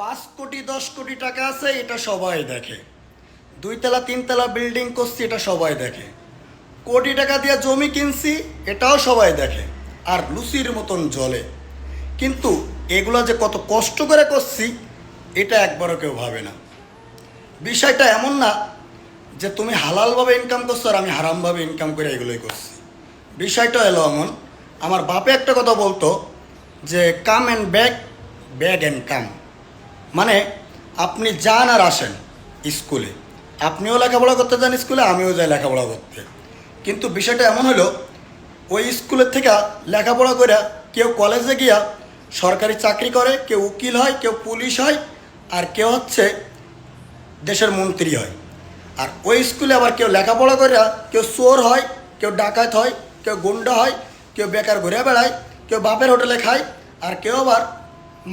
5 কোটি 10 কোটি টাকা আছে, এটা সবাই দেখে। 2 তলা 3 তলা বিল্ডিং করছি, এটা সবাই দেখে। কোটি টাকা দিয়ে জমি কিনছি, এটাও সবাই দেখে। আর লুচির মতন জলে, কিন্তু এগুলো যে কত কষ্ট করে করছি এটা একবারও কেউ ভাবে না। বিষয়টা এমন না যে তুমি হালালভাবে ইনকাম করছো আর আমি হারামভাবে ইনকাম করে এগুলোই করছি। বিষয়টা এলো এমন, আমার বাপে একটা কথা বলতো যে কাম অ্যান্ড ব্যাগ, ব্যাগ অ্যান্ড কাম। মানে আপনি যান আর আসেন স্কুলে, আপনিও লেখাপড়া করতে যান স্কুলে, আমিও যাই লেখাপড়া করতে। কিন্তু বিষয়টা এমন হলো, ওই স্কুলের থেকে লেখাপড়া করে কেউ কলেজে গিয়া সরকারি চাকরি করে, কেউ উকিল হয়, কেউ পুলিশ হয়, আর কেউ হচ্ছে দেশের মন্ত্রী হয়। আর ওই স্কুলে আবার কেউ লেখাপড়া করে কেউ চোর হয়, কেউ ডাকাত হয়, কেউ গুন্ডা হয়, কেউ বেকার ঘুরে বেড়ায়, কেউ বাপের হোটেলে খায়, আর কেউ আবার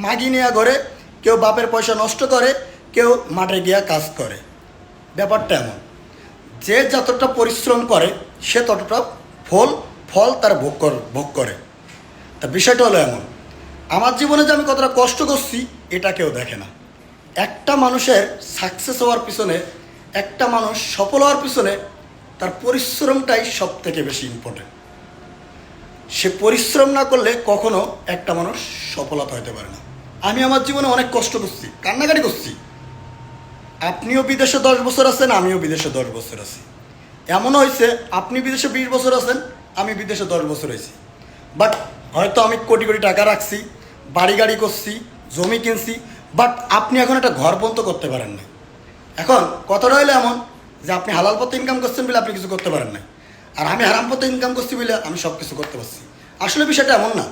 মাগি নিয়ে ঘরে, কেউ বাপের পয়সা নষ্ট করে, কেউ মাঠে গিয়া কাজ করে। ব্যাপারটা এমন, যে যতটা পরিশ্রম করে সে ততটা ফল তার ভোগ করে। তা বিষয়টা হলো এমন, আমার জীবনে যে আমি কতটা কষ্ট করছি এটা কেউ দেখে না। একটা মানুষের সাকসেস হওয়ার পিছনে, একটা মানুষ সফল হওয়ার পিছনে তার পরিশ্রমটাই সব থেকে বেশি ইম্পর্টেন্ট। সে পরিশ্রম না করলে কখনো একটা মানুষ সফলতা হতে পারে না। আমি আমার জীবনে অনেক কষ্ট করছি, কান্নাকাটি করছি। আপনিও বিদেশে 10 বছর আছেন, আমিও বিদেশে 10 বছর আছি। এমনও হয়েছে আপনি বিদেশে 20 বছর আছেন, আমি বিদেশে 10 বছর হয়েছি। বাট হয়তো আমি কোটি কোটি টাকা রাখছি, বাড়ি গাড়ি করছি, জমি কিনছি, বাট আপনি এখন একটা ঘর বন্ধ করতে পারেন না। এখন কথাটা হলো এমন যে আপনি হালাল পথে ইনকাম করছেন বলে আপনি কিছু করতে পারেন না, আর আমি হারাম পথে ইনকাম করছি বলে আমি সব কিছু করতে পারছি। আসলে বিষয়টা এমন না।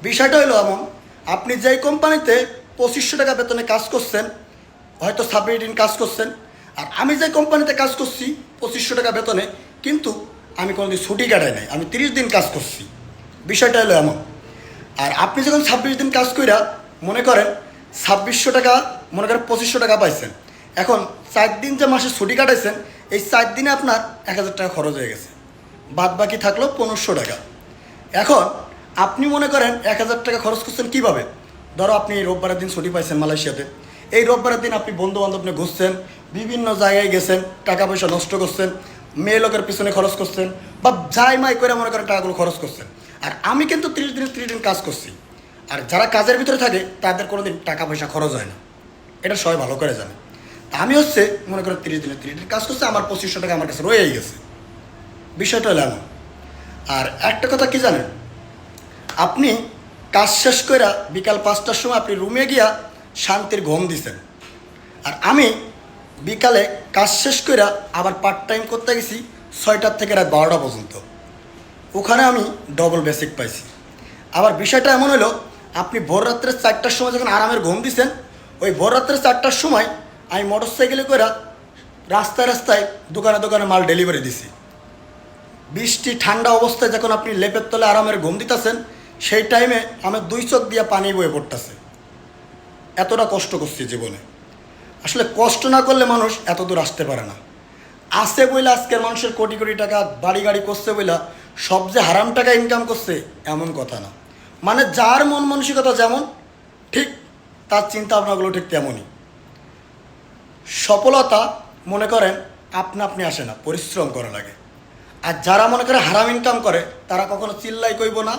বিষয়টা হলো এমন, আপনি যেই কোম্পানিতে 2500 টাকা বেতনে কাজ করছেন, হয়তো সাবমিট দিন কাজ করছেন, আর আমি যে কোম্পানিতে কাজ করছি 2500 টাকা বেতনে, কিন্তু আমি কোনোদিন ছুটি কাটাই নাই, আমি 30 দিন কাজ করছি। বিষয়টা হলো এমন। আর আপনি যখন 26 দিন কাজ কইরা মনে করেন 2600 টাকা, মনে করেন 2500 টাকা পাইছেন, এখন 4 দিন যে মাসে ছুটি কাটাইছেন, এই 4 দিনে আপনার 1000 টাকা খরচ হয়ে গেছে, বাদ বাকি থাকলো 1500 টাকা। এখন আপনি মনে করেন 1000 টাকা খরচ করছেন কীভাবে? ধরো আপনি রোববারের দিন ছুটি পাইছেন মালয়েশিয়াতে, এই রোববারের দিন আপনি বন্ধু বান্ধব নিয়ে ঘুরছেন, বিভিন্ন জায়গায় গেছেন, টাকা পয়সা নষ্ট করছেন, মেয়ে লোকের পিছনে খরচ করছেন, বা যাই মাই করে মনে করেন টাকাগুলো খরচ করছেন। আর আমি কিন্তু 30 দিন কাজ করছি। আর যারা কাজের ভিতরে থাকে তাদের কোনো দিন টাকা পয়সা খরচ হয় না, এটা সবাই ভালো করে জানে। আমি হচ্ছে মনে করেন 30 দিন কাজ করছে, আমার 2500 টাকা আমার কাছে রয়েই গেছে। বিষয়টা হলো এমন। আর একটা কথা কি জানেন, আপনি কাজ শেষ করে বিকাল 5টার সময় আপনি রুমে গিয়া শান্তির ঘুম দিছেন, আর আমি বিকালে কাজ শেষ করে আবার পার্ট টাইম করতে গেছি 6টার থেকে রাত 12টা পর্যন্ত। ওখানে আমি ডবল বেসিক পাইছি। আবার বিষয়টা এমন হলো, আপনি ভোর রাত্রে 4টার সময় যখন আরামের ঘুম দিছেন, ওই ভোর রাত্রে 4টার সময় আমি মোটর সাইকেলে করে রাস্তায় রাস্তায় দোকানে দোকানে মাল ডেলিভারি দিছি। বৃষ্টি ঠান্ডা অবস্থায় যখন আপনি লেপের তলে আরামের ঘুম দিতেছেন, সেই টাইমে আমার 2 চোখ দিয়ে পানি বয়ে পড়তেছে। এতটা কষ্ট করছি জীবনে। আসলে কষ্ট না করলে মানুষ এত দূর আসতে পারে না। আসে বইলা আজকের মানুষের কোটি কোটি টাকা বাড়ি গাড়ি করছে বইলা সব যে হারাম টাকা ইনকাম করছে এমন কথা না। মানে যার মন মানসিকতা যেমন, ঠিক তার চিন্তা ভাবনাগুলো ঠিক তেমনই। সফলতা মনে করেন আপনি আসে না, পরিশ্রম করা লাগে। আর যারা মনে করে হারাম ইনকাম করে তারা কখনো চিল্লাই কইব না,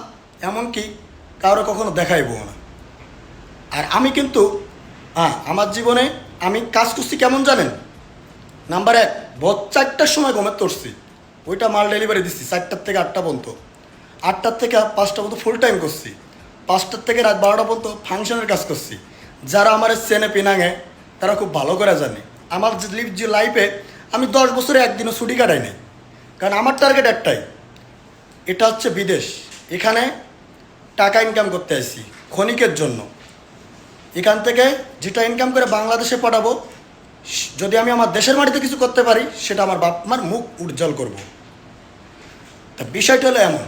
এমনকি কারো কখনো দেখাইব না। আর আমি কিন্তু আমার জীবনে আমি কাজ করছি কেমন জানেন? নাম্বার 1, ভোর 4টার সময় ঘুমের তুলছি, ওইটা মাল ডেলিভারি দিচ্ছি 4টার থেকে 8টা পর্যন্ত। 8টার থেকে 5টা পর্যন্ত ফুল টাইম করছি। 5টার থেকে রাত 12টা পর্যন্ত ফাংশনের কাজ করছি। যারা আমার চেনে পিনাঙে তারা খুব ভালো করে জানে আমার যে লাইফে আমি 10 বছরে একদিনও ছুটি কাটাই নাই। কারণ আমার টার্গেট একটাই, এটা হচ্ছে বিদেশ। এখানে টাকা ইনকাম করতে আসি ক্ষণিকের জন্য। এখান থেকে যেটা ইনকাম করে বাংলাদেশে পাঠাবো, যদি আমি আমার দেশের মাটিতে কিছু করতে পারি সেটা আমার বাপ মার মুখ উজ্জ্বল করব। তা বিষয়টা হলো এমন।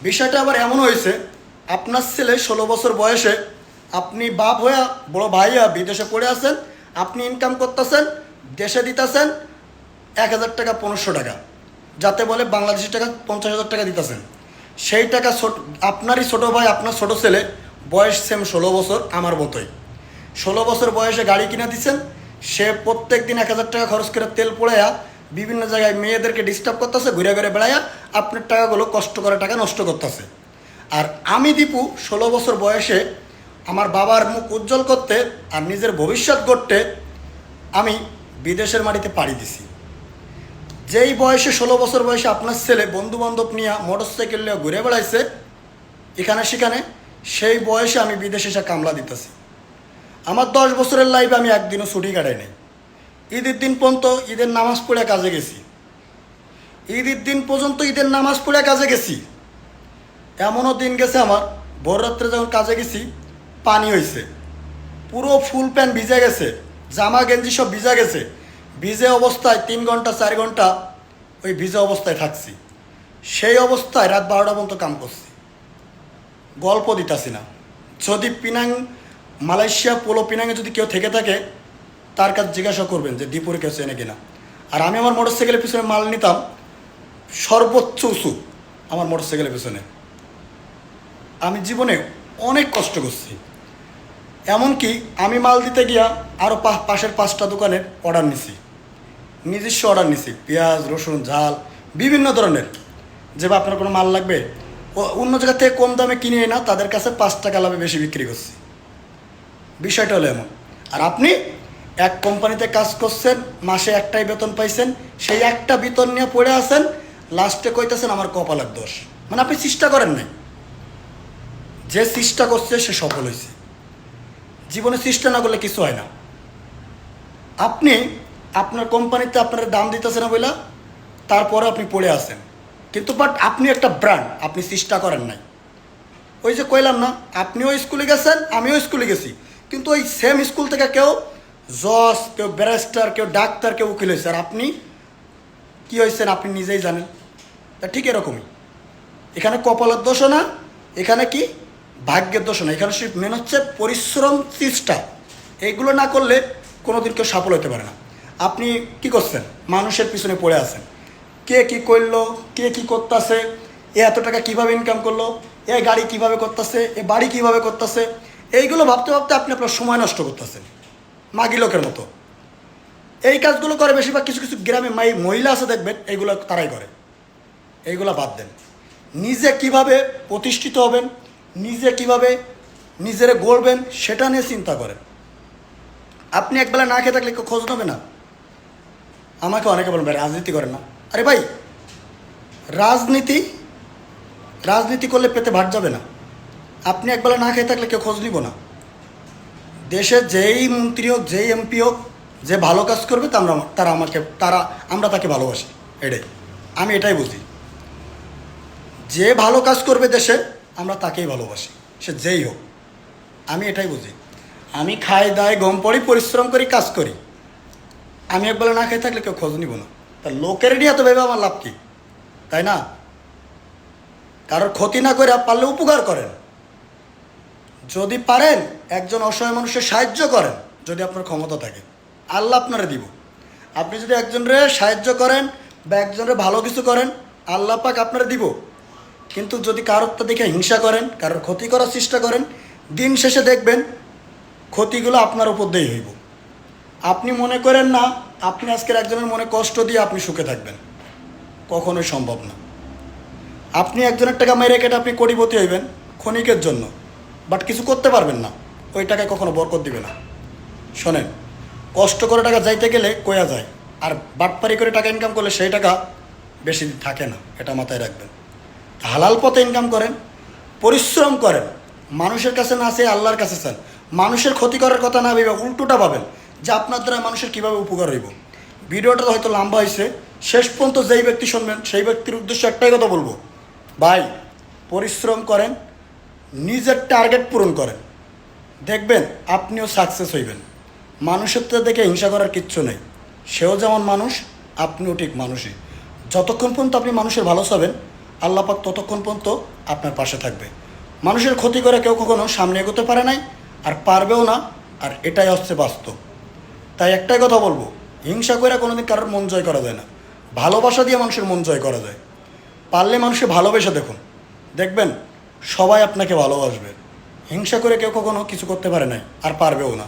বিষয়টা আবার এমন হয়েছে, আপনার ছেলে 16 বছর বয়সে আপনি বাপ হইয়া বড় ভাইয়া বিদেশে পড়ে আছেন, আপনি ইনকাম করতেছেন, দেশে দিতেছেন 1000 টাকা 1500 টাকা, যাতে বলে বাংলাদেশি টাকা 50,000 টাকা দিতেছেন। সেই টাকা আপনারই ছোটো ভাই, আপনার ছোটো ছেলে, বয়স সেম 16 বছর আমার মতোই, 16 বছর বয়সে গাড়ি কিনে দিচ্ছেন, সে প্রত্যেক দিন 1000 টাকা খরচ করে তেল পোড়াইয়া বিভিন্ন জায়গায় মেয়েদেরকে ডিস্টার্ব করতেছে, ঘুরে ঘুরে বেড়াইয়া আপনার টাকাগুলো কষ্ট করে টাকা নষ্ট করতেছে। আর আমি দীপু 16 বছর বয়সে আমার বাবার মুখ উজ্জ্বল করতে আর নিজের ভবিষ্যৎ গড়তে আমি বিদেশের মাটিতে পাড়ি দিছি। যেই বয়সে 16 বছর বয়সে আপনার ছেলে বন্ধু বান্ধব নিয়ে মোটরসাইকেল নিয়ে ঘুরে বেড়াইছে এখানে সেখানে, সেই বয়সে আমি বিদেশে এসে কামলা দিতেছি। আমার 10 বছরের লাইফে আমি একদিনও ছুটি কাটাই নাই। ঈদের দিন পর্যন্ত ঈদের নামাজ পড়ে কাজে গেছি, ঈদের দিন পর্যন্ত ঈদের নামাজ পড়ে কাজে গেছি। এমনও দিন গেছে আমার ভোর রাত্রে যখন কাজে গেছি পানি হয়েছে, পুরো ফুল প্যান্ট ভিজে গেছে, জামা গেঞ্জি সব ভিজা গেছে। ভিজে অবস্থায় 3 ঘন্টা 4 ঘন্টা ওই ভিজে অবস্থায় থাকছি। সেই অবস্থায় রাত 12টা পর্যন্ত কাম করছি, গল্প দিতাছি না। যদি পিনাং মালয়েশিয়া পোলো পিনাংয়ে যদি কেউ থেকে থাকে তার কাছে জিজ্ঞাসা করবেন যে দীপুরে কেউ চেনে কিনা। আর আমি আমার মোটরসাইকেলের পিছনে মাল নিতাম সর্বোচ্চ উঁচু আমার মোটরসাইকেলের পিছনে। আমি জীবনে অনেক কষ্ট করছি, এমনকি আমি মাল দিতে গিয়া আরও পাশের 5টা দোকানের অর্ডার নিছি, নিজস্ব অর্ডার নিছি, পেঁয়াজ রসুন ঝাল বিভিন্ন ধরনের। যে বা আপনার কোনো মাল লাগবে অন্য জায়গা থেকে কম দামে কিনে না, তাদের কাছে 5 টাকা লাভে বেশি বিক্রি করছি। বিষয়টা হলো এমন। আর আপনি এক কোম্পানিতে কাজ করছেন, মাসে একটাই বেতন পাইছেন, সেই একটা বেতন নিয়ে পড়ে আছেন, লাস্টে কইতেছেন আমার কপালের দোষ। মানে আপনি চেষ্টা করেন নাই। যে চেষ্টা করছে সে সফল হয়েছে। জীবনে চেষ্টা না করলে কিছু হয় না। আপনি আপনার কোম্পানিতে আপনার দাম দিতেছে না বলে তারপরে আপনি পড়ে আছেন, কিন্তু বাট আপনি একটা ব্র্যান্ড, আপনি চেষ্টা করেন নাই। ওই যে কইলাম না, আপনিও স্কুলে গেছেন আমিও স্কুলে গেছি, কিন্তু ওই সেম স্কুল থেকে কেউ জজ, কেউ ব্যারিস্টার, কেউ ডাক্তার, কেউ উকিল হয়েছে। আর আপনি কী হয়েছেন আপনি নিজেই জানেন। তা ঠিক এরকমই এখানে কপালের দোষও না, এখানে কি ভাগ্যের দোষ না, এখানে শুধু মেন হচ্ছে পরিশ্রম, চেষ্টা। এইগুলো না করলে কোনোদিন কেউ সফল হতে পারে না। আপনি কি করছেন? মানুষের পিছনে পড়ে আছেন, কে কি করলো, কে কি করতেছে, এ এত টাকা কীভাবে ইনকাম করলো, এ গাড়ি কিভাবে করতেছে, এ বাড়ি কিভাবে করতেছে, এইগুলো ভাবতে ভাবতে আপনি আপনার সময় নষ্ট করতেছেন মাগি লোকের মতো। এই কাজগুলো করে বেশিরভাগ কিছু কিছু গ্রামে মহিলা আছে দেখবেন, এইগুলো তারাই করে। এইগুলো বাদ দেন। নিজে কিভাবে প্রতিষ্ঠিত হবেন, নিজে কিভাবে নিজেরে গড়বেন সেটা নিয়ে চিন্তা করেন। আপনি একবেলা না খেয়ে থাকলে কেউ খোঁজ নেবে না। আমাকে অনেকে বলেন ভাই রাজনীতি করেন না। আরে ভাই, রাজনীতি করলে পেতে ভাট যাবে না। আপনি একবেলা না খেয়ে থাকলে কেউ খোঁজ নিব না। দেশে যেই মন্ত্রী হোক, যেই এমপি হোক, যে ভালো কাজ করবে আমরা তাকে ভালোবাসি। আমি এটাই বুঝি। যে ভালো কাজ করবে দেশে আমরা তাকেই ভালোবাসি, সে যেই হোক। আমি এটাই বুঝি। আমি খাই দাই গম পড়ি, পরিশ্রম করি, কাজ করি। আমি একবেলা না খেয়ে থাকলে কেউ খোঁজ নিব না। তা লোকের নিয়ে এত ভেবে আমার লাভ কি, তাই না? কারোর ক্ষতি না করে পারলে উপকার করেন। যদি পারেন একজন অসহায় মানুষের সাহায্য করেন, যদি আপনার ক্ষমতা থাকে, আল্লাহ আপনারে দিব। আপনি যদি একজনরে সাহায্য করেন বা একজনের ভালো কিছু করেন, আল্লাহ পাক আপনারে দিব। কিন্তু যদি কারোরটা দেখে হিংসা করেন, কারোর ক্ষতি করার চেষ্টা করেন, দিন শেষে দেখবেন ক্ষতিগুলো আপনার উপর দিয়েই হইব। আপনি মনে করেন না আপনি আজকের একজনের মনে কষ্ট দিয়ে আপনি সুখে থাকবেন, কখনোই সম্ভব না। আপনি একজনের টাকা মেরে কেটে আপনি কোটিপতি হইবেন ক্ষণিকের জন্য, বাট কিছু করতে পারবেন না, ওই টাকায় কখনো বরকত দিবে না। শোনেন, কষ্ট করে টাকা যাইতে গেলে কয়া যায়, আর বাটপারি করে টাকা ইনকাম করলে সেই টাকা বেশি দিন থাকে না, এটা মাথায় রাখবেন। হালাল পথে ইনকাম করেন, পরিশ্রম করেন, মানুষের কাছে না চেয়ে আল্লাহর কাছে চান। মানুষের ক্ষতি করার কথা না ভেবে উল্টোটা পাবেন যে আপনার দ্বারা মানুষের কীভাবে উপকার হইব। ভিডিওটা হয়তো লম্বা হয়েছে, শেষ পর্যন্ত যেই ব্যক্তি শুনবেন সেই ব্যক্তির উদ্দেশ্যে একটাই কথা বলবো, ভাই পরিশ্রম করেন, নিজের টার্গেট পূরণ করেন, দেখবেন আপনিও সাকসেস হইবেন। মানুষের তো দেখে হিংসা করার কিচ্ছু নেই, সেও যেমন মানুষ, আপনিও ঠিক মানুষই। যতক্ষণ পর্যন্ত আপনি মানুষের ভালো চাবেন, আল্লাহ পাক ততক্ষণ পর্যন্ত আপনার পাশে থাকবে। মানুষের ক্ষতি করে কেউ কখনো সামনে এগোতে পারে নাই, আর পারবেও না, আর এটাই হচ্ছে বাস্তব। তাই একটাই কথা বলবো, হিংসা করে কোনোদিন কারোর মন জয় করা যায় না, ভালোবাসা দিয়ে মানুষের মন জয় করা যায়। পারলে মানুষকে ভালোবেসে দেখুন, দেখবেন সবাই আপনাকে ভালোবাসবে। হিংসা করে কেউ কখনো কিছু করতে পারে নাই, আর পারবেও না।